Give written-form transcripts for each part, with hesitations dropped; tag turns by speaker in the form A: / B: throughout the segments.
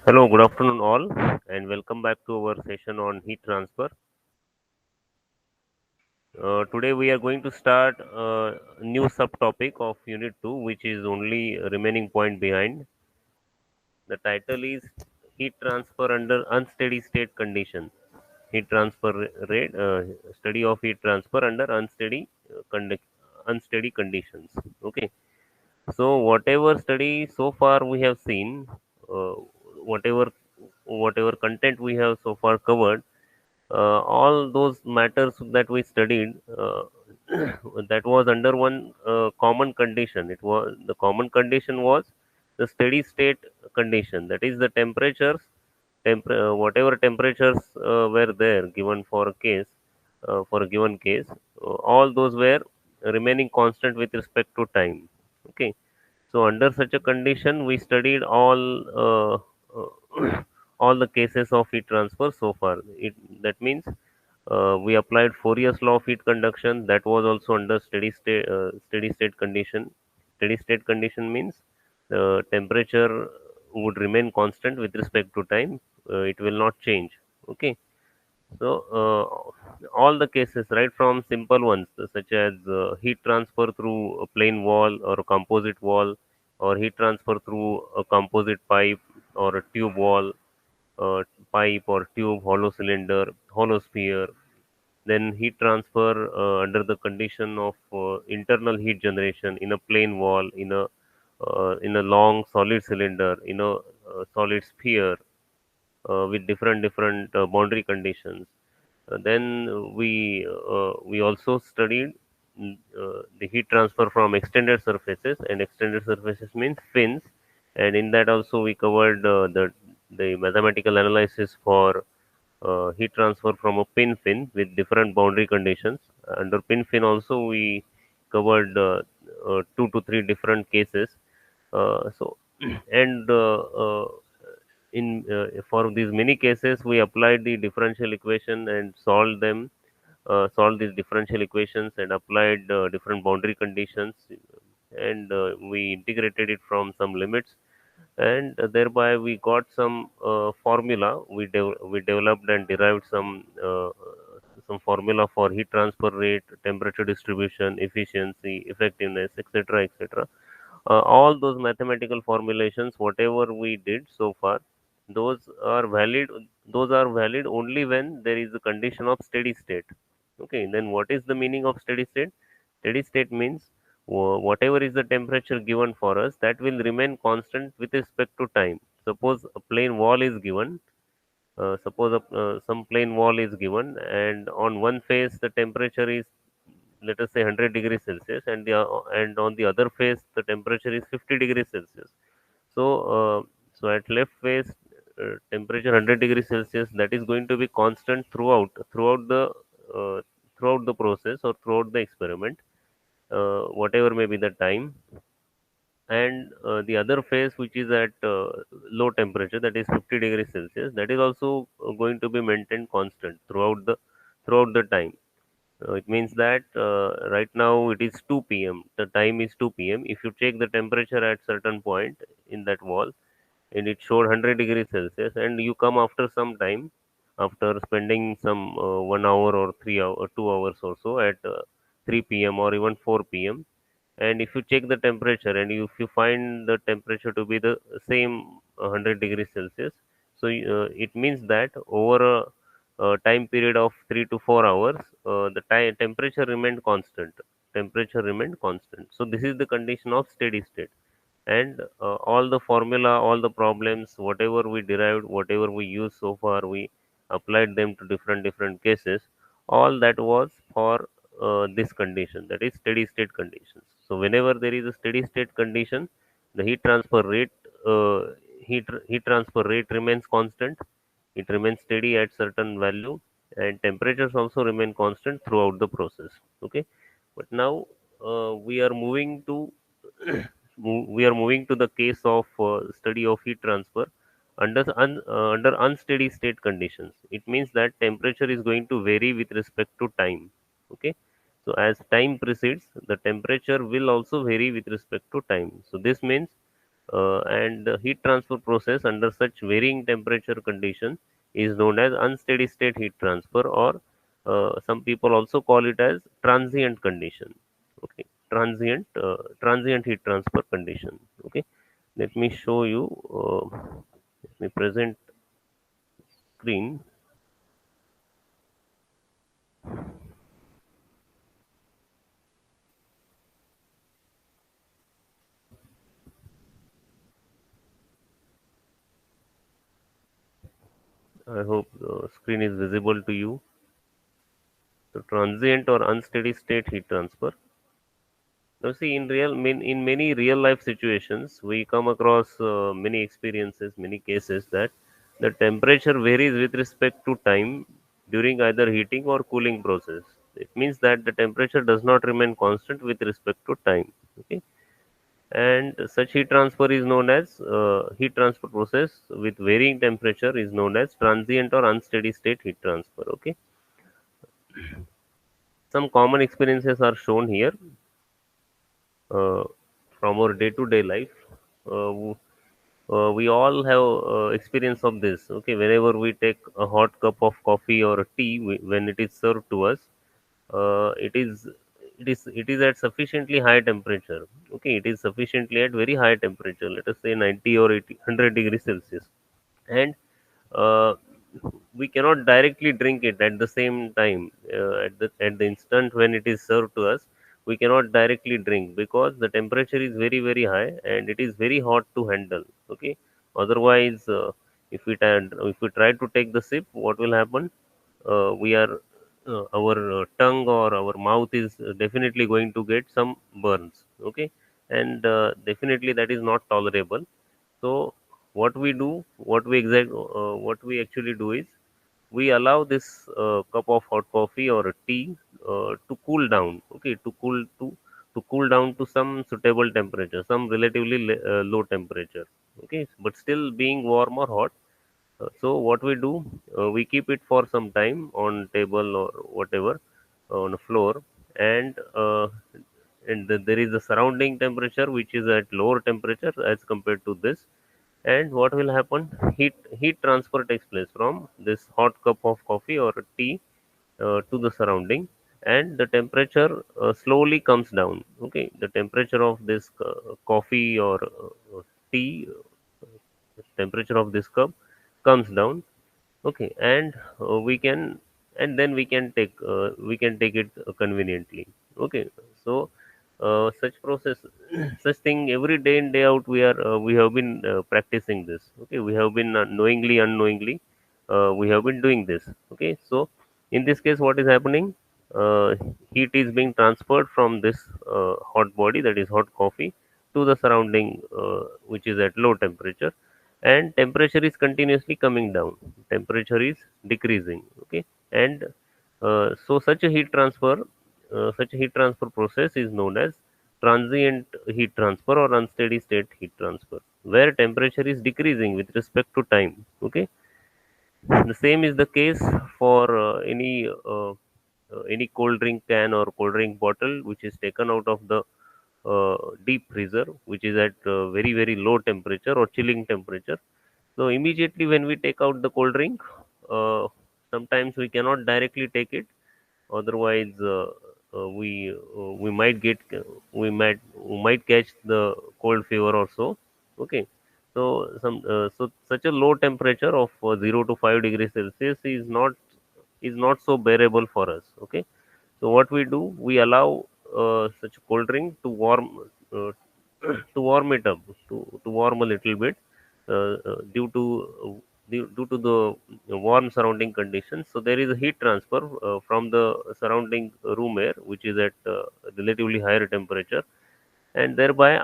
A: Hello, good afternoon, all, and welcome back to our session on heat transfer. Today, we are going to start a new subtopic of Unit 2, which is only a remaining point behind. The title is Heat Transfer Under Unsteady State Condition. Heat transfer rate, study of heat transfer under unsteady conditions. Okay, so whatever study so far we have seen, uh, whatever whatever content we have so far covered, all those matters that we studied, that was under one common condition. It was the common condition was the steady state condition, that is the whatever temperatures were there given for a case, for a given case, all those were remaining constant with respect to time. Okay, so under such a condition, we studied all the cases of heat transfer so far. That means we applied Fourier's law of heat conduction. That was also under steady state condition. Steady state condition means the temperature would remain constant with respect to time. It will not change. Okay. So all the cases, right from simple ones such as heat transfer through a plain wall or a composite wall, or heat transfer through a composite pipe or a tube wall, pipe or tube, hollow cylinder, hollow sphere. Then heat transfer under the condition of internal heat generation in a plain wall, in a long solid cylinder, in a solid sphere, with different boundary conditions. Then we also studied the heat transfer from extended surfaces, and extended surfaces means fins, and in that also we covered the mathematical analysis for heat transfer from a pin fin with different boundary conditions. Under pin fin also we covered two to three different cases. So and in For these many cases we applied the differential equation and solved these differential equations and applied different boundary conditions, and we integrated it from some limits, and thereby we got some formula. We developed and derived some formula for heat transfer rate, temperature distribution, efficiency, effectiveness, etc., etc. All those mathematical formulations, whatever we did so far, those are valid. Those are valid only when there is a condition of steady state. Okay, then what is the meaning of steady state? Steady state means whatever is the temperature given for us, that will remain constant with respect to time. Suppose a plain wall is given. Some plain wall is given, and on one face the temperature is, let us say, 100 degrees Celsius, and on the other face the temperature is 50 degrees Celsius. So so at left face, temperature 100 degrees Celsius, that is going to be constant uh, throughout the process or throughout the experiment, whatever may be the time. And the other phase, which is at low temperature, that is 50 degrees Celsius, that is also going to be maintained constant throughout the time. It means that right now it is 2 p.m. The time is 2 p.m. If you check the temperature at certain point in that wall, and it showed 100 degrees Celsius, and you come after some time, after spending some 1 hour or 3 hour or 2 hours or so at 3 p.m. or even 4 p.m., and if you check the temperature and if you find the temperature to be the same 100 degrees Celsius, so it means that over a time period of 3 to 4 hours, the temperature remained constant. Temperature remained constant. So this is the condition of steady state. And all the formula, all the problems, whatever we derived, whatever we used so far, we applied them to different cases. All that was for this condition, that is steady state conditions. So whenever there is a steady state condition, the uh, heat transfer rate remains constant. It remains steady at certain value, and temperatures also remain constant throughout the process. Okay, but now we are moving to we are moving to the case of study of heat transfer under unsteady state conditions. It means that temperature is going to vary with respect to time. Okay, so as time proceeds, the temperature will also vary with respect to time. So this means and the heat transfer process under such varying temperature condition is known as unsteady state heat transfer, or some people also call it as transient condition. Okay, transient heat transfer condition. Okay, let me show you. Let me present screen. I hope the screen is visible to you. So transient or unsteady state heat transfer. Now, see, in many real life situations, we come across many experiences, many cases that the temperature varies with respect to time during either heating or cooling process. It means that the temperature does not remain constant with respect to time. Okay, and such heat transfer is known as heat transfer process with varying temperature is known as transient or unsteady state heat transfer. Okay, some common experiences are shown here uh, from our day-to-day life. We all have experience of this. Okay, whenever we take a hot cup of coffee or a tea, when it is served to us, it is at sufficiently high temperature. Okay, it is sufficiently at very high temperature. Let us say 90 or 80, 100 degrees Celsius, and uh, we cannot directly drink it at the same time. At the instant when it is served to us, we cannot directly drink because the temperature is very very high and it is very hot to handle. Okay, otherwise, if we try to take the sip, what will happen? We are Our tongue or our mouth is definitely going to get some burns. Okay, and definitely that is not tolerable. So what we actually do is we allow this cup of hot coffee or a tea to cool down. Okay, to cool down to some suitable temperature, some relatively low temperature. Okay, but still being warm or hot. So what we do, we keep it for some time on table or whatever, on the floor, and there is a surrounding temperature which is at lower temperature as compared to this. And what will happen? Heat transfer takes place from this hot cup of coffee or tea to the surrounding, and the temperature slowly comes down. Okay, the temperature of this coffee or tea, temperature of this cup comes down. Okay, and then we can take it conveniently. Okay, so such process such thing every day in day out we have been practicing this. Okay, we have been knowingly unknowingly we have been doing this. Okay, so in this case what is happening? uh, Heat is being transferred from this hot body, that is hot coffee, to the surrounding, which is at low temperature, and temperature is continuously coming down, temperature is decreasing. Okay, and such a heat transfer process is known as transient heat transfer or unsteady state heat transfer, where temperature is decreasing with respect to time. Okay, the same is the case for any cold drink can or cold drink bottle which is taken out of the deep freezer, which is at very very low temperature or chilling temperature. So immediately when we take out the cold drink, uh, sometimes we cannot directly take it. Otherwise, we might get we might catch the cold fever or so. Okay, so such a low temperature of 0 to 5 degrees Celsius is not so bearable for us. Okay, so what we do, we allow such cold drink to uh, to warm it up, to warm a little bit, due to the warm surrounding conditions. So there is a heat transfer from the surrounding room air, which is at relatively higher temperature, and thereby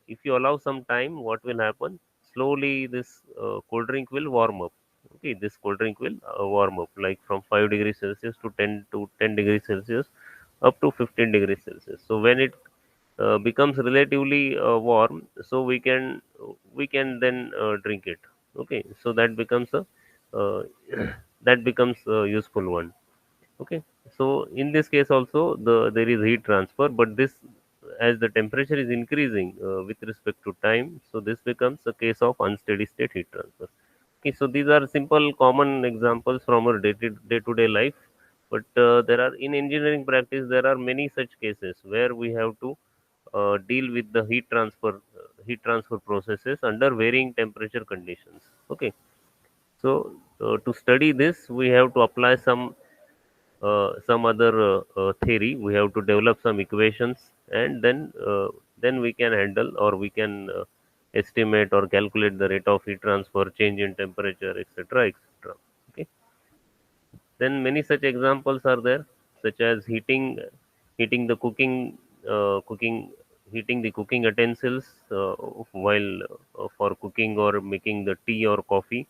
A: if you allow some time, what will happen? Slowly this cold drink will warm up. Okay, this cold drink will warm up like from 5 degrees Celsius to 10 degrees Celsius up to 15 degrees Celsius. So when it becomes relatively warm, so we can then drink it. Okay, so that becomes a uh, that becomes a useful one. Okay, so in this case also there is heat transfer, but this as the temperature is increasing with respect to time, so this becomes a case of unsteady state heat transfer. Okay, so these are simple common examples from our day-to-day life, but there are in engineering practice there are many such cases where we have to deal with the heat transfer processes under varying temperature conditions. Okay, so to study this, we have to apply some other theory. We have to develop some equations, and then we can handle or we can estimate or calculate the rate of heat transfer, change in temperature, etc., etc. Okay. Then many such examples are there, such as heating the cooking, heating the cooking utensils while for cooking or making the tea or coffee.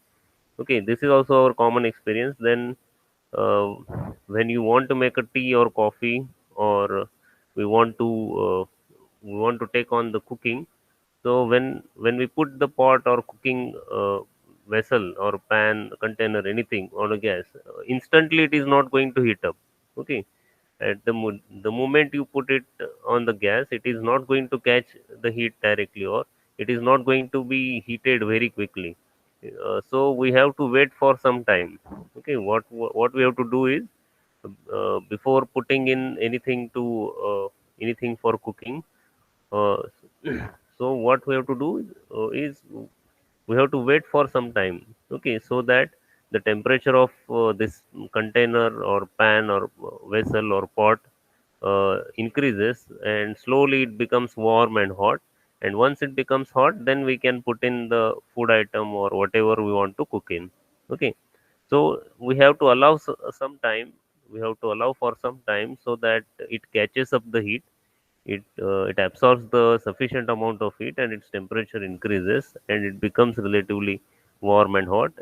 A: Okay, this is also our common experience. Then uh, when you want to make a tea or coffee, or we want to take on the cooking, so when we put the pot or cooking vessel or pan container anything on a gas, instantly it is not going to heat up. Okay, at the moment you put it on the gas, it is not going to catch the heat directly, or it is not going to be heated very quickly. So we have to wait for some time. Okay, what we have to do is, before putting in anything for cooking, uh, so what we have to do is we have to wait for some time. Okay, so that the temperature of this container or pan or vessel or pot increases, and slowly it becomes warm and hot. And once it becomes hot, then we can put in the food item or whatever we want to cook in. Okay, so we have to allow some time. We have to allow for some time so that it catches up the heat. It absorbs the sufficient amount of heat, and its temperature increases, and it becomes relatively warm and hot.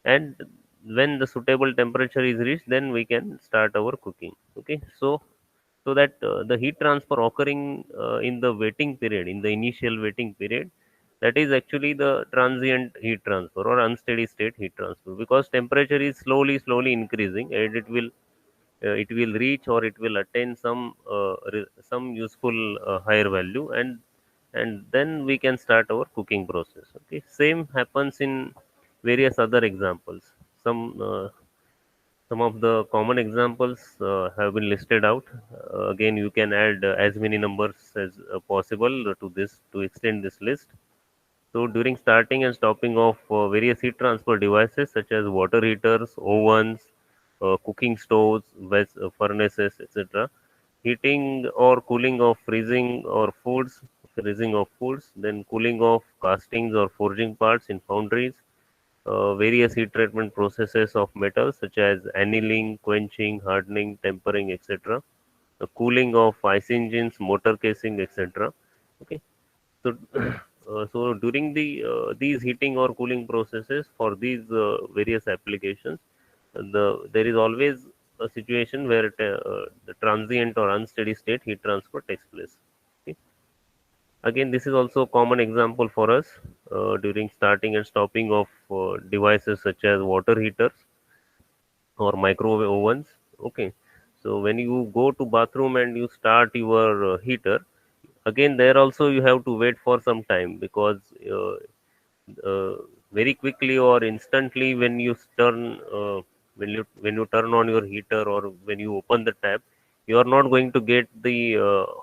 A: And when the suitable temperature is reached, then we can start our cooking. Okay, so that the heat transfer occurring in the waiting period, in the initial waiting period, that is actually the transient heat transfer or unsteady state heat transfer, because temperature is slowly increasing, and it will reach or it will attain some useful higher value, and then we can start our cooking process. Okay, same happens in various other examples. Some uh, some of the common examples have been listed out. Again, you can add as many numbers as possible to this to extend this list. So during starting and stopping of various heat transfer devices such as water heaters, ovens, cooking stoves, furnaces, etc., heating or cooling of freezing of foods, then cooling of castings or forging parts in foundries, various heat treatment processes of metals such as annealing, quenching, hardening, tempering, etc., the cooling of ice engines, motor casing, etc. Okay, so, so during these heating or cooling processes for these various applications, there is always a situation where the transient or unsteady state heat transfer takes place. Okay. Again, this is also a common example for us during starting and stopping of devices such as water heaters or microwave ovens. Okay, so when you go to bathroom and you start your heater, again there also you have to wait for some time, because uh, very quickly or instantly when you turn on your heater or when you open the tap, you are not going to get the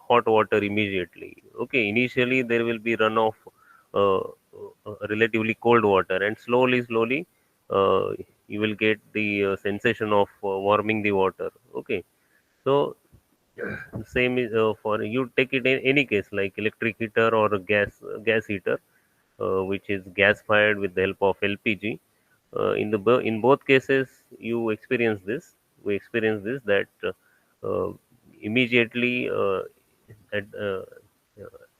A: hot water immediately. Okay, initially there will be runoff uh, relatively cold water, and slowly uh, you will get the sensation of warming the water. Okay, so same is for you take it in any case like electric heater or a gas heater, which is gas fired with the help of LPG. In both cases, you experience this. We experience this that immediately at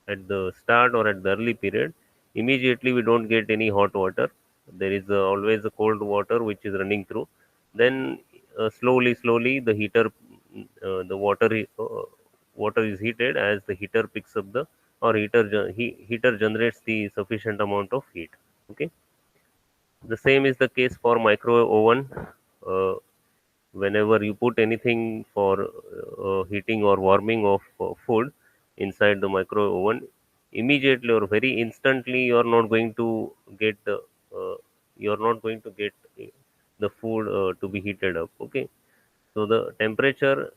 A: at the start or at the early period, immediately we don't get any hot water. There is always a cold water which is running through. Then slowly the water is heated as the heater picks up the or heater generates the sufficient amount of heat. Okay, the same is the case for microwave oven. uh, Whenever you put anything for heating or warming of food, inside the micro oven, immediately or very instantly you are not going to get you are not going to get the food to be heated up. Okay, so the temperature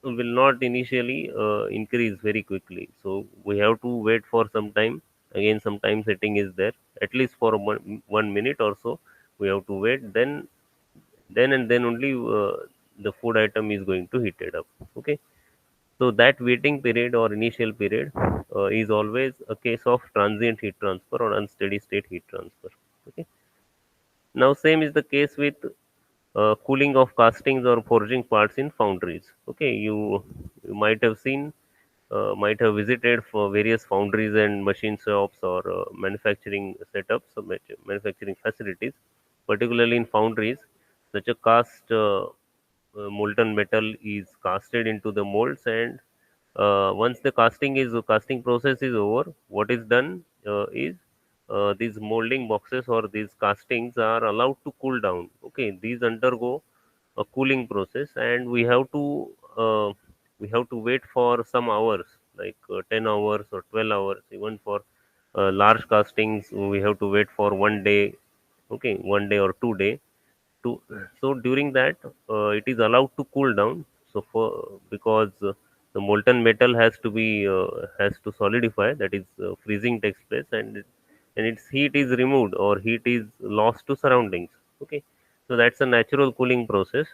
A: will not initially increase very quickly, so we have to wait for some time. Again, some time setting is there, at least for 1 minute or so. We have to wait, then and then only the food item is going to heat it up. Okay, so that waiting period or initial period is always a case of transient heat transfer or unsteady state heat transfer. Okay, now same is the case with cooling of castings or forging parts in foundries. Okay, you might have seen, might have visited for various foundries and machine shops or manufacturing setups or manufacturing facilities. Particularly in foundries, such a molten metal is casted into the molds, and once the casting process is over, what is done is these molding boxes or these castings are allowed to cool down. Okay, these undergo a cooling process, and uh, we have to wait for some hours, like 10 hours or 12 hours. Even for large castings, we have to wait for 1 day. Okay, 1 day or 2 day to, so during that it is allowed to cool down. So for, because the molten metal has to solidify, that is freezing takes place, and its heat is removed or heat is lost to surroundings. Okay, so that's a natural cooling process.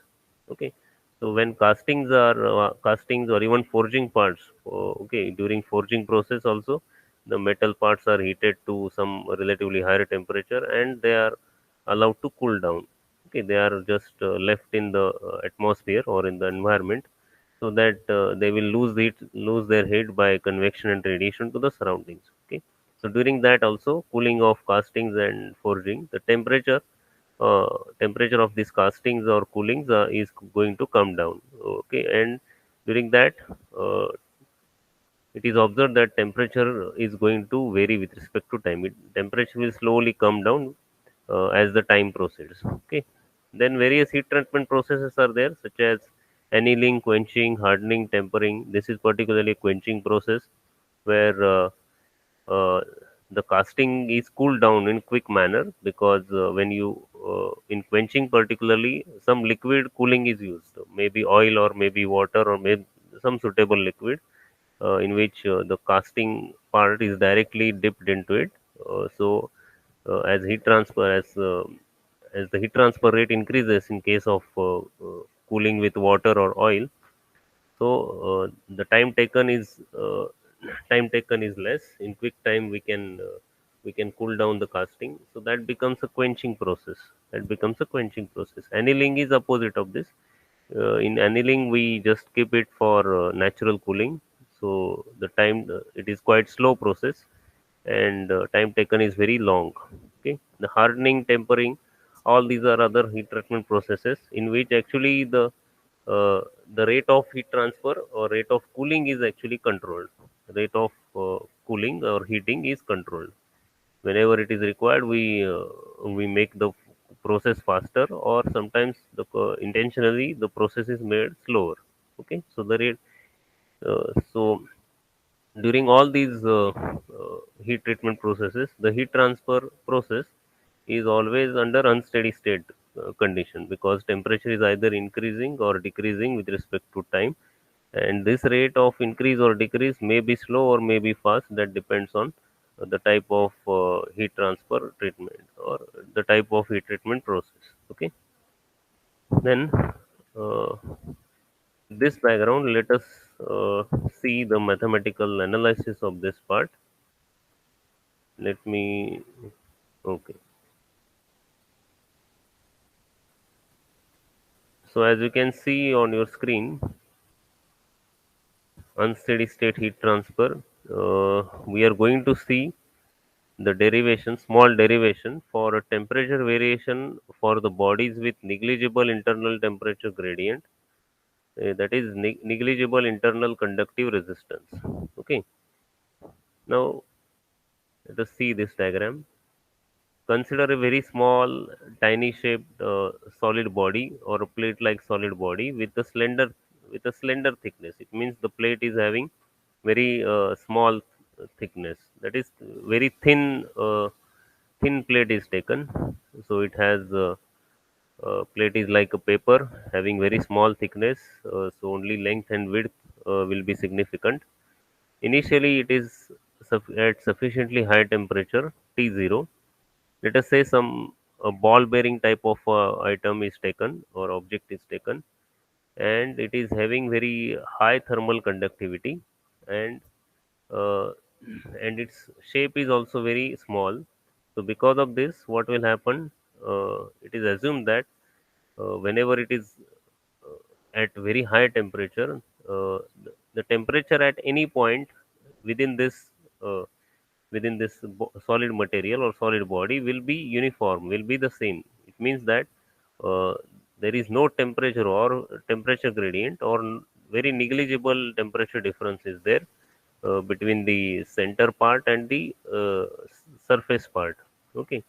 A: Okay, so when castings or even forging parts, okay, during forging process also, the metal parts are heated to some relatively higher temperature, and they are allowed to cool down. Okay, they are just left in the atmosphere or in the environment, so that they will lose their heat by convection and radiation to the surroundings. Okay, so during that also, cooling of castings and forging, the temperature of these castings or coolings is going to come down. Okay, and during that, uh, it is observed that temperature is going to vary with respect to time. Temperature will slowly come down as the time proceeds. Okay, then various heat treatment processes are there, such as annealing, quenching, hardening, tempering. This is particularly a quenching process, where uh, the casting is cooled down in quick manner, because when you in quenching particularly, some liquid cooling is used, maybe oil or maybe water or maybe some suitable liquid, in which the casting part is directly dipped into it. So as heat transfer as the heat transfer rate increases in case of cooling with water or oil, so the time taken is less. In quick time we can cool down the casting, so that becomes a quenching process. Annealing is opposite of this. In annealing, we just keep it for natural cooling, so the time it is quite slow process, and time taken is very long. Okay, the hardening, tempering, all these are other heat treatment processes, in which actually uh, the rate of heat transfer or rate of cooling is actually controlled. Rate of cooling or heating is controlled. Whenever it is required, we make the process faster, or sometimes intentionally the process is made slower. Okay, so the rate so during all these heat treatment processes, the heat transfer process is always under unsteady state condition, because temperature is either increasing or decreasing with respect to time, and this rate of increase or decrease may be slow or may be fast. That depends on the type of heat transfer treatment or the type of heat treatment process. Okay, then uh, this background, let us see the mathematical analysis of this part. Let me, okay, so as you can see on your screen, unsteady state heat transfer, we are going to see the derivation, small derivation for a temperature variation for the bodies with negligible internal temperature gradient, that is negligible internal conductive resistance. Okay, now let us see this diagram. Consider a very small, tiny shaped solid body or a plate-like solid body with a slender thickness. It means the plate is having very small thickness, that is very thin plate is taken. So it has plate is like a paper having very small thickness, so only length and width will be significant. Initially, it is at sufficiently high temperature T0. Let us say some a ball bearing type of item is taken or object is taken, and it is having very high thermal conductivity, and uh, its shape is also very small. So because of this, what will happen? It is assumed that whenever it is at very high temperature, the temperature at any point within this uh, solid material or solid body will be uniform, will be the same. It means that uh, there is no temperature or temperature gradient or very negligible temperature difference is there between the center part and the surface part. Okay,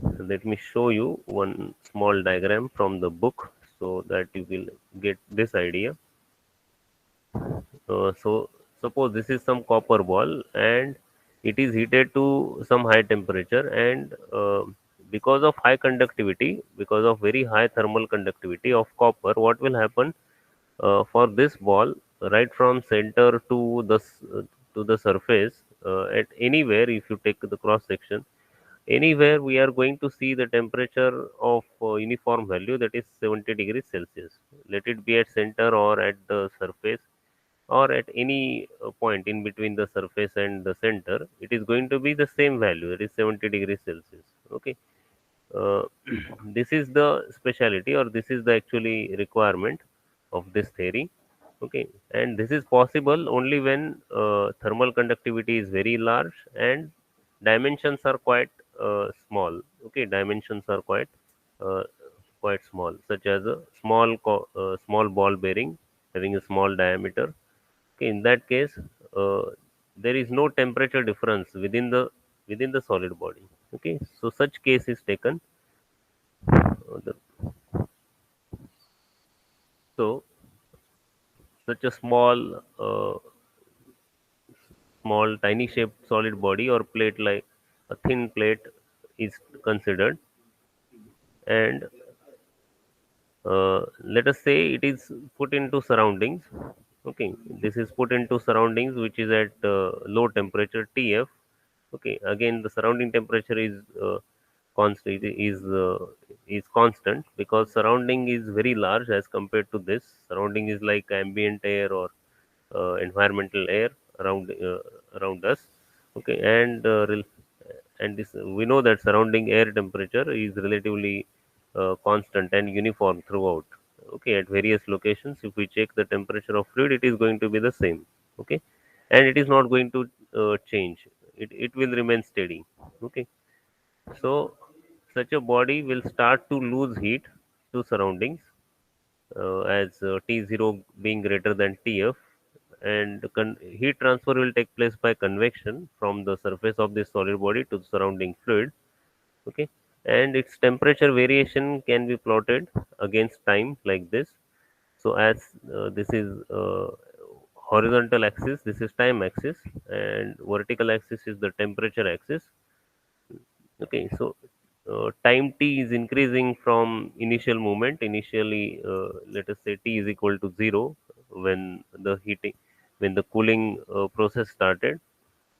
A: so let me show you one small diagram from the book so that you will get this idea. So suppose this is some copper ball and it is heated to some high temperature, and because of high conductivity, because of very high thermal conductivity of copper, what will happen for this ball right from center to to the surface, at anywhere if you take the cross section, anywhere we are going to see the temperature of uniform value, that is 70 degrees Celsius. Let it be at center or at the surface or at any point in between the surface and the center, it is going to be the same value, that is 70 degrees Celsius. Okay, uh, this is the speciality, or this is the actually requirement of this theory. Okay, and this is possible only when thermal conductivity is very large and dimensions are quite small. Okay, dimensions are uh, quite small, such as a small ball bearing having a small diameter. Okay, in that case, uh, there is no temperature difference within the solid body. Okay, so such case is taken. The, so such a small tiny shaped solid body or plate, like a thin plate, is considered, and let us say it is put into surroundings. Okay, this is put into surroundings which is at low temperature Tf. Okay, again the surrounding temperature is constant because surrounding is very large as compared to this. Surrounding is like ambient air or environmental air around us. Okay, and this we know that surrounding air temperature is relatively constant and uniform throughout. Okay, at various locations, if we check the temperature of fluid, it is going to be the same. Okay, and it is not going to change. It will remain steady. Okay, so such a body will start to lose heat to surroundings as T0 being greater than Tf, and heat transfer will take place by convection from the surface of the solid body to the surrounding fluid. Okay, and its temperature variation can be plotted against time like this. So as this is horizontal axis, this is time axis, and vertical axis is the temperature axis. Okay, so time t is increasing from initial moment. Initially, let us say t is equal to 0 when the heating, when the cooling process started.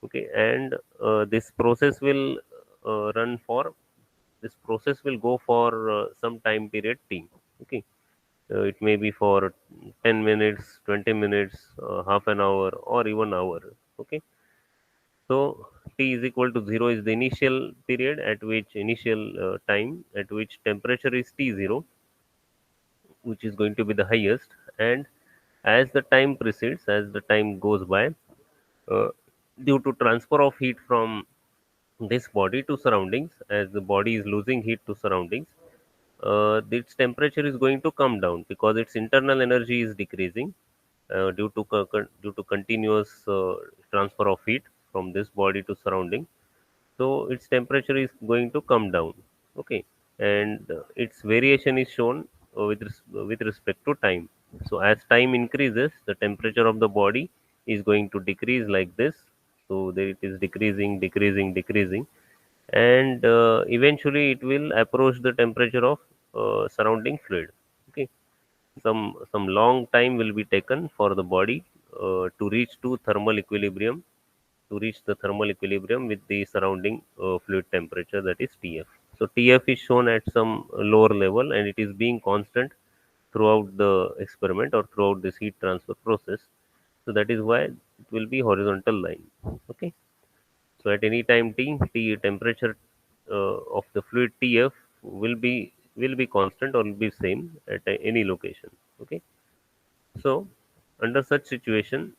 A: Okay, and this process will run for this process will go for some time period t. Okay, it may be for 10 minutes, 20 minutes, half an hour, or even hour. Okay, so T is equal to 0 is the initial period at which initial time at which temperature is T0, which is going to be the highest. And as the time proceeds, as the time goes by, uh, due to transfer of heat from this body to surroundings, as the body is losing heat to surroundings, its temperature is going to come down because its internal energy is decreasing due to continuous transfer of heat from this body to surrounding. So its temperature is going to come down. Okay, and its variation is shown with respect to time. So as time increases, the temperature of the body is going to decrease like this. So there it is decreasing, decreasing, decreasing, and eventually it will approach the temperature of surrounding fluid. Okay, some long time will be taken for the body to reach to thermal equilibrium, to reach the thermal equilibrium with the surrounding fluid temperature, that is Tf. So Tf is shown at some lower level and it is being constant throughout the experiment or throughout this heat transfer process. So that is why it will be horizontal line. Okay. So at any time T temperature of the fluid Tf will be constant or will be same at any location. Okay. So under such situation,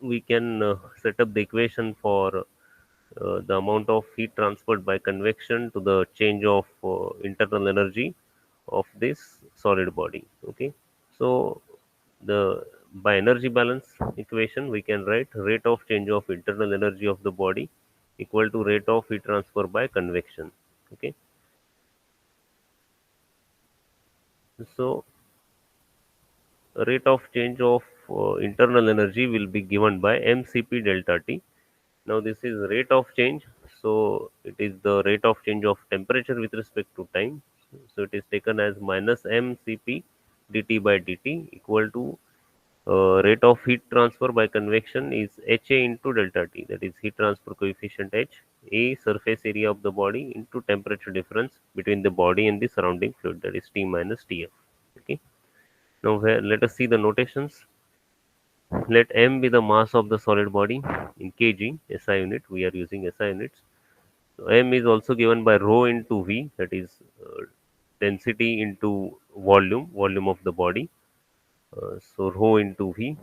A: we can set up the equation for the amount of heat transferred by convection to the change of internal energy of this solid body. Okay, so the by energy balance equation we can write rate of change of internal energy of the body equal to rate of heat transfer by convection. Okay, so rate of change of internal energy will be given by mcp delta t. Now this is rate of change, so it is the rate of change of temperature with respect to time. So it is taken as minus mcp dt by dt equal to rate of heat transfer by convection is Ha into delta T, that is heat transfer coefficient H, A surface area of the body into temperature difference between the body and the surrounding fluid, that is T minus Tf. Okay. Now let us see the notations. Let m be the mass of the solid body in kg, SI unit. We are using SI units. So m is also given by rho into V, that is density into volume of the body. So rho into V.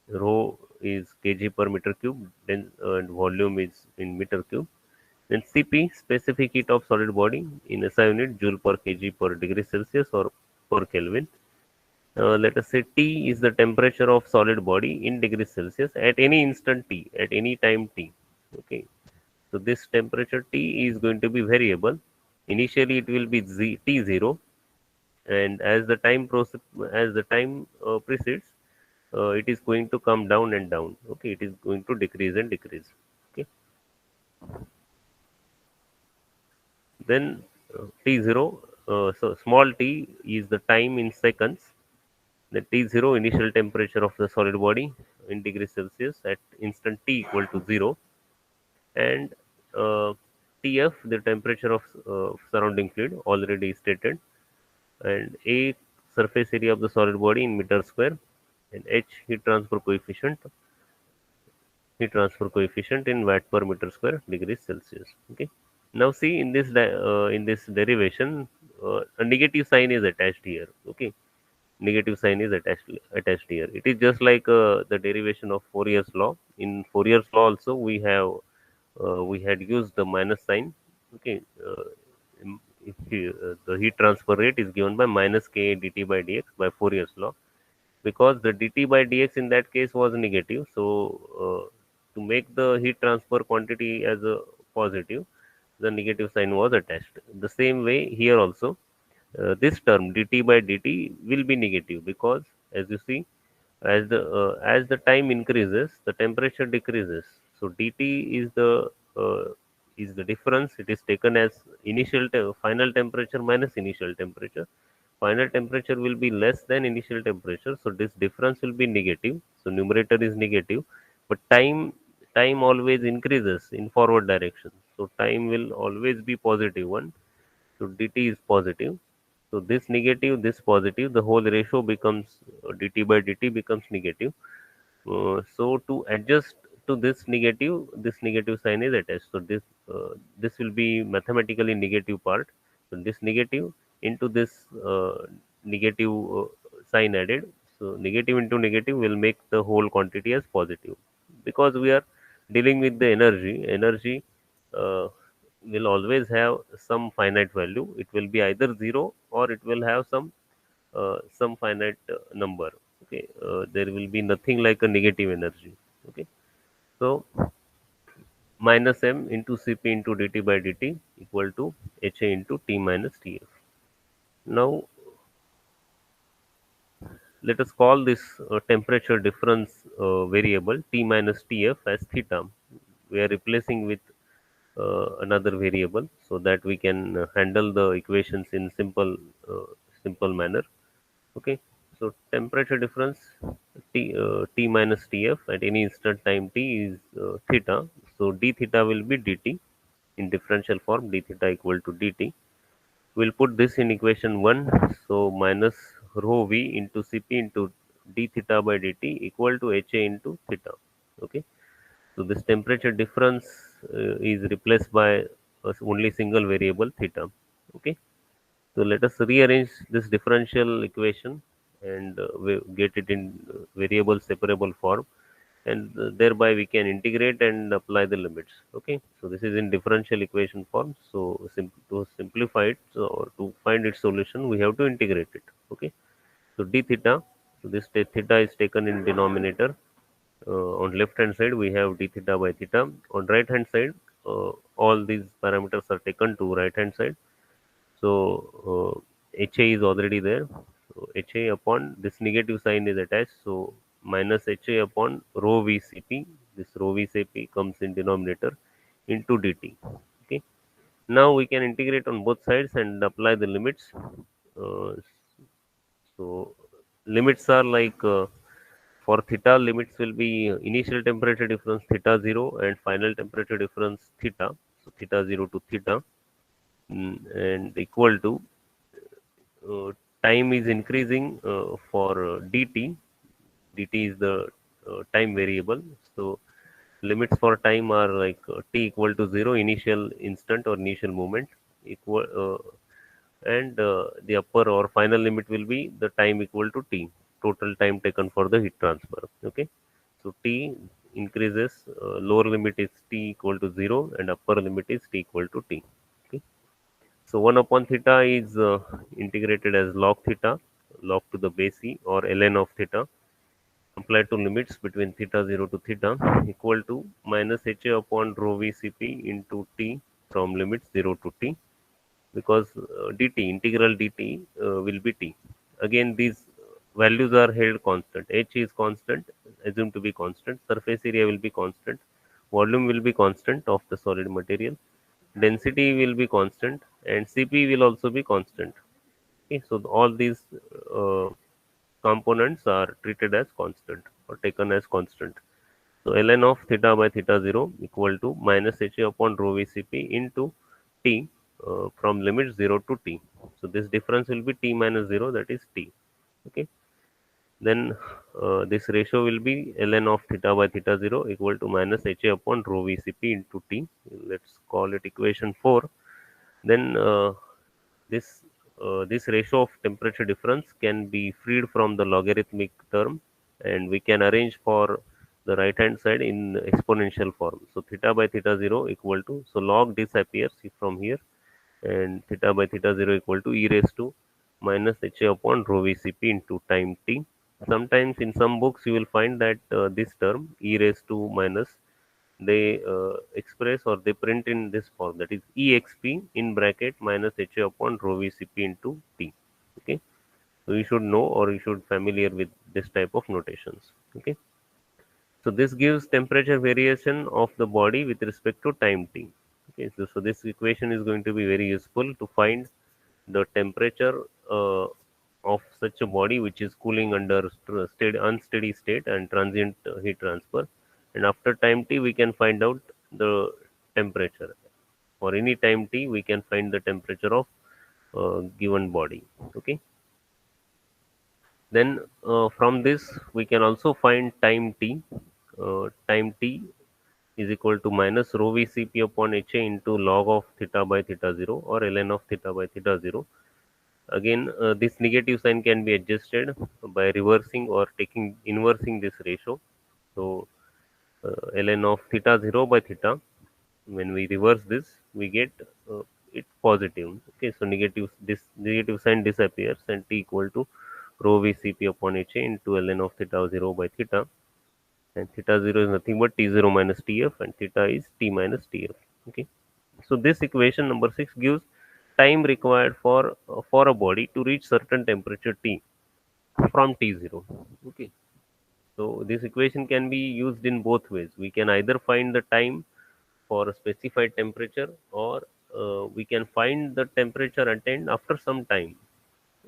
A: Rho is kg per meter cube, then and volume is in meter cube. Then Cp, specific heat of solid body in SI unit, joule per kg per degree Celsius or per Kelvin. Let us say T is the temperature of solid body in degrees Celsius at any instant T, at any time T. Okay. So this temperature T is going to be variable. Initially, it will be T0, and as the time proceeds, it is going to come down and down. Okay, it is going to decrease and decrease. Okay, then T0. So small t is the time in seconds. The T0 initial temperature of the solid body in degrees Celsius at instant t equal to 0, and Tf the temperature of surrounding fluid already stated, and A surface area of the solid body in meter square, and H heat transfer coefficient in watt per meter square degrees Celsius. Okay. Now see in this derivation, a negative sign is attached here. Okay, negative sign is attached here. It is just like the derivation of Fourier's law. In Fourier's law also we had used the minus sign. Okay, if the heat transfer rate is given by minus Ka dt by dx by Fourier's law, because the dt by dx in that case was negative. So to make the heat transfer quantity as a positive, the negative sign was attached. The same way here also, this term dt by dt will be negative, because as you see, as the time increases, the temperature decreases. So dt is the difference. It is taken as final temperature minus initial temperature. Final temperature will be less than initial temperature, so this difference will be negative. So numerator is negative, but time always increases in forward direction. So time will always be positive one. So dt is positive. So this negative, this positive, the whole ratio becomes dt by dt becomes negative. So to adjust to this negative sign is attached. So this will be mathematically negative part. So this negative into this negative sign added. So negative into negative will make the whole quantity as positive, because we are dealing with the energy. Energy uh, will always have some finite value. It will be either zero or it will have some finite number. Okay, there will be nothing like a negative energy. Okay, so minus m into cp into dt by dt equal to ha into t minus tf. Now let us call this temperature difference variable T minus Tf as theta. We are replacing with another variable so that we can handle the equations in simple manner. Okay, so temperature difference T minus Tf at any instant time t is theta. So d theta will be dt in differential form, d theta equal to dt. We'll put this in equation 1. So minus rho v into Cp into d theta by dt equal to Ha into theta. Okay. So this temperature difference is replaced by only single variable theta. Okay. So let us rearrange this differential equation and we get it in variable separable form, and thereby we can integrate and apply the limits. Okay, so this is in differential equation form. So to simplify it, or to find its solution, we have to integrate it. Okay, so d theta, so this theta is taken in denominator. On left hand side we have d theta by theta. On right hand side, all these parameters are taken to right hand side. So HA is already there. So HA upon this negative sign is attached. So minus HA upon rho VCP. This rho VCP comes in denominator into dt. Okay. Now we can integrate on both sides and apply the limits. Uh, so limits are like for theta, limits will be initial temperature difference theta 0 and final temperature difference theta. So theta 0 to theta, and equal to uh, time is increasing for dt. Dt is the time variable. So limits for time are like t equal to 0, initial instant or initial moment, equal and the upper or final limit will be the time equal to t, total time taken for the heat transfer. Okay, so t increases, lower limit is t equal to 0 and upper limit is t equal to t. Okay, so 1 upon theta is integrated as log theta, log to the base e, or ln of theta, applied to limits between theta 0 to theta, equal to minus Ha upon rho Vcp into t from limits 0 to t, because dt, integral dt will be t. Again, these values are held constant. H is constant, assumed to be constant. Surface area will be constant. Volume will be constant of the solid material. Density will be constant, and Cp will also be constant. Okay, so all these uh, components are treated as constant or taken as constant. So ln of theta by theta 0 equal to minus Ha upon rho Vcp into t from limit 0 to t. So this difference will be t minus 0, that is t. Okay. Then this ratio will be ln of theta by theta 0 equal to minus Ha upon rho Vcp into t. Let's call it equation 4. Then this ratio of temperature difference can be freed from the logarithmic term, and we can arrange for the right hand side in exponential form. So theta by theta 0 equal to, so log disappears from here, and theta by theta 0 equal to e raised to minus Ha upon rho Vcp into time t. Sometimes in some books you will find that this term e raised to minus, they express or they print in this form, that is exp in bracket minus Ha upon rho Vcp into t. Okay, so you should know, or you should familiar with this type of notations. Okay, so this gives temperature variation of the body with respect to time t. Okay, so this equation is going to be very useful to find the temperature of such a body which is cooling under unsteady state and transient heat transfer, and after time t we can find out the temperature. For any time t we can find the temperature of given body. Okay, then from this we can also find time t. Time t is equal to minus rho Vcp upon Ha into log of theta by theta 0 or ln of theta by theta 0. Again, this negative sign can be adjusted by reversing or taking inversing this ratio. So ln of theta 0 by theta, when we reverse this, we get it positive. Okay, so this negative sign disappears, and t equal to rho Vcp upon Ha into ln of theta 0 by theta, and theta 0 is nothing but t 0 minus tf, and theta is t minus tf. Okay, so this equation number 6 gives time required for a body to reach certain temperature t. from T0. Okay, so this equation can be used in both ways. We can either find the time for a specified temperature, or we can find the temperature attained after some time.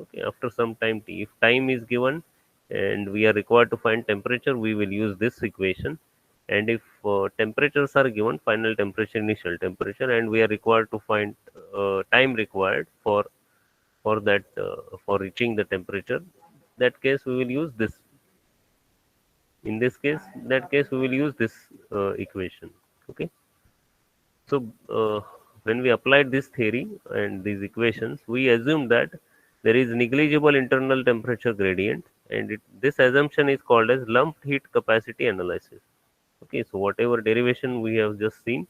A: Okay, after some time t. If time is given and we are required to find temperature, we will use this equation. And if temperatures are given, final temperature, initial temperature, and we are required to find time required for that for reaching the temperature, that case we will use this. In this case, that case we will use this equation. Okay, so when we applied this theory and these equations, we assumed that there is negligible internal temperature gradient, and this assumption is called as lumped heat capacity analysis. Okay, so whatever derivation we have just seen,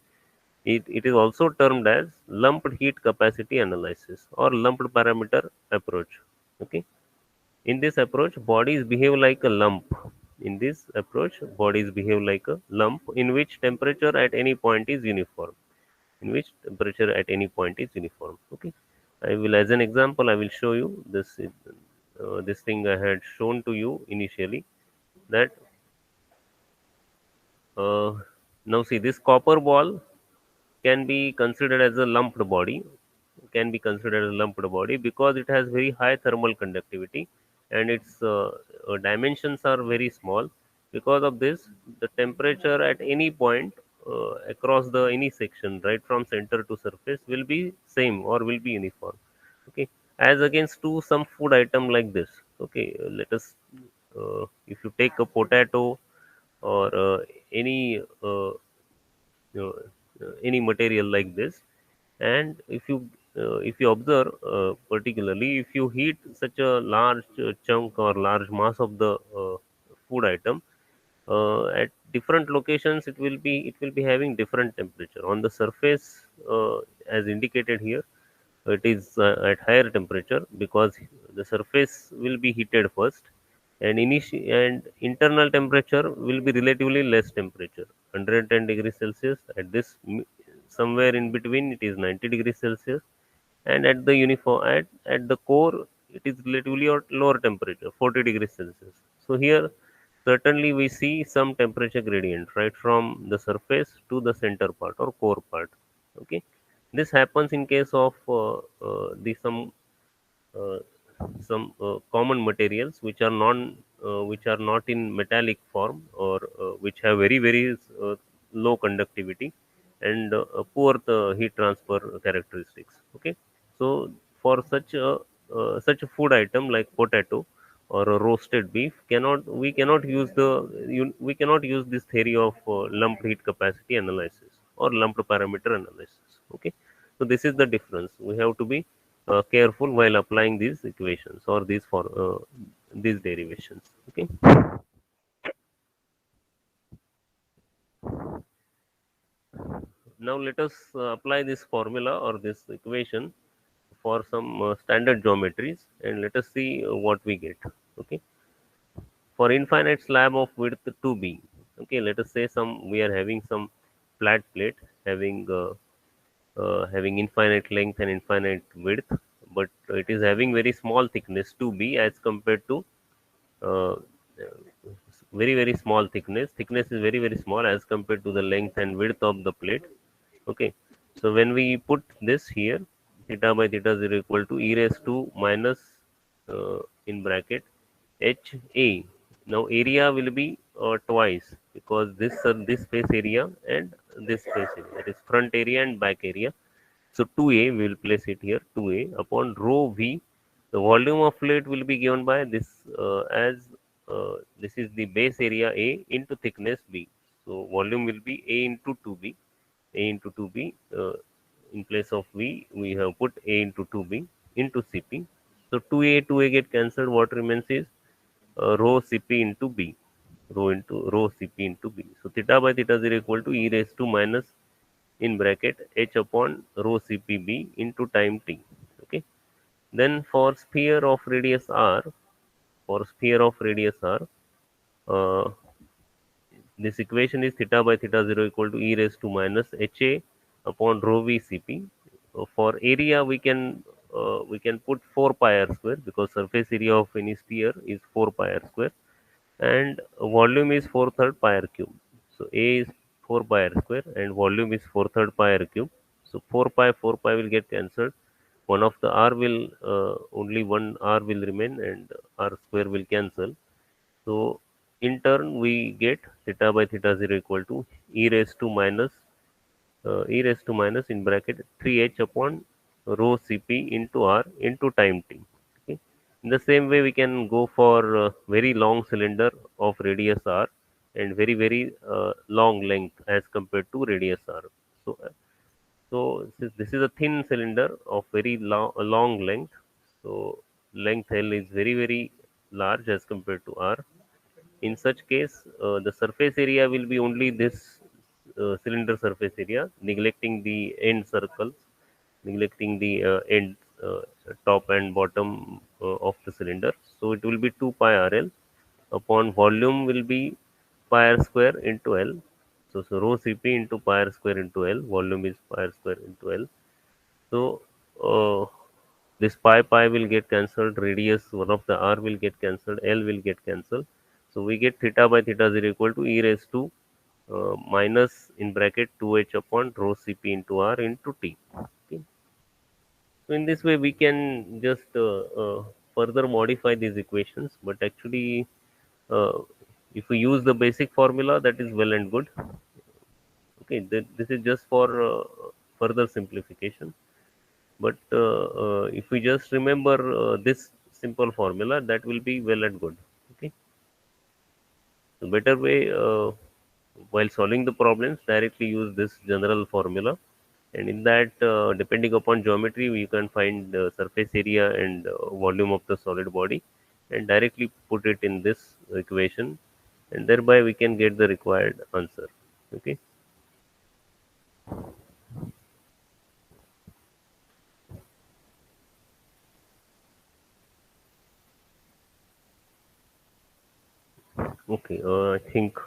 A: it is also termed as lumped heat capacity analysis or lumped parameter approach. Okay, in this approach, bodies behave like a lump. In this approach, bodies behave like a lump in which temperature at any point is uniform. In which temperature at any point is uniform. Okay, I will, as an example, I will show you this. This thing I had shown to you initially, that uh, now see, this copper ball can be considered as a lumped body, because it has very high thermal conductivity, and its dimensions are very small. Because of this, the temperature at any point across the any section, right from center to surface, will be same or will be uniform. Okay, as against to some food item like this. Okay, let us if you take a potato or any material like this, and if you observe particularly, if you heat such a large chunk or large mass of the food item at different locations, it will be having different temperature. On the surface, as indicated here, it is at higher temperature because the surface will be heated first, and internal temperature will be relatively less temperature, 110 degrees Celsius. At this somewhere in between, it is 90 degrees Celsius, and at the core, it is relatively lower temperature, 40 degrees Celsius. So here certainly we see some temperature gradient right from the surface to the center part or core part. Okay, this happens in case of the uh, common materials which are not in metallic form, or which have very low conductivity and poor heat transfer characteristics. Okay, so for such a food item like potato or a roasted beef, cannot we cannot use we cannot use this theory of lumped heat capacity analysis or lumped parameter analysis. Okay, so this is the difference. We have to be careful while applying these equations or these derivations. Okay, now let us apply this formula or this equation for some standard geometries, and let us see what we get. Okay, for infinite slab of width 2b. Okay, let us say we are having some flat plate having having infinite length and infinite width, but it is having very small thickness 2b as compared to uh, very small thickness. Thickness is very small as compared to the length and width of the plate. Okay, so when we put this here, theta by theta is equal to e raised to minus in bracket h a. Now area will be twice, because this face area and this face area, that is front area and back area. So 2a, we will place it here, 2a upon rho v. The volume of fluid will be given by this as this is the base area a into thickness b. So volume will be a into 2b, a into 2b. In place of v, we have put a into 2b into cp. So 2a get cancelled. What remains is rho cp into b, rho cp into b. So theta by theta is equal to e raised to minus in bracket h upon rho cpb into time t. Okay, then for sphere of radius r, uh, this equation is theta by theta 0 equal to e raised to minus ha upon rho v cp. For area, we can we can put 4 pi r square, because surface area of any sphere is 4 pi r square, and volume is 4 third pi r cube. So A is 4 pi r square and volume is 4 third pi r cube. So 4 pi will get cancelled. One of the r will only one r will remain, and r square will cancel. So in turn we get theta by theta 0 equal to e raised to minus in bracket 3h upon rho Cp into r into time t. Okay. In the same way, we can go for very long cylinder of radius r and very long length as compared to radius r. So, since this is a thin cylinder of very long length, so length L is very large as compared to r. In such case, the surface area will be only this cylinder surface area, neglecting the end circles, neglecting the end, top and bottom of the cylinder. So it will be 2 pi RL upon volume will be pi r square into L. So rho Cp into pi r square into L. Volume is pi r square into L. So uh, this pi will get cancelled, radius one of the r will get cancelled, L will get cancelled. So we get theta by theta 0 equal to e raised to minus in bracket 2h upon rho Cp into r into t. Okay. So in this way we can just further modify these equations, but actually uh, if we use the basic formula, that is well and good. Okay, this is just for further simplification. But if we just remember this simple formula, that will be well and good. Okay, the better way while solving the problems, directly use this general formula, and in that, depending upon geometry, we can find surface area and volume of the solid body, and directly put it in this equation, and thereby we can get the required answer. Okay. Okay. I think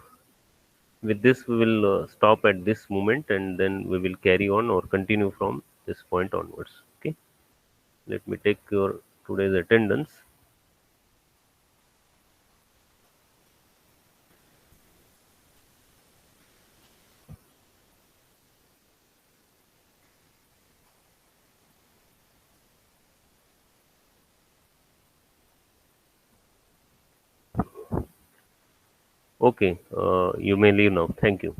A: with this we will stop at this moment, and then we will carry on or continue from this point onwards. Okay, let me take your today's attendance. Okay, you may leave now. Thank you.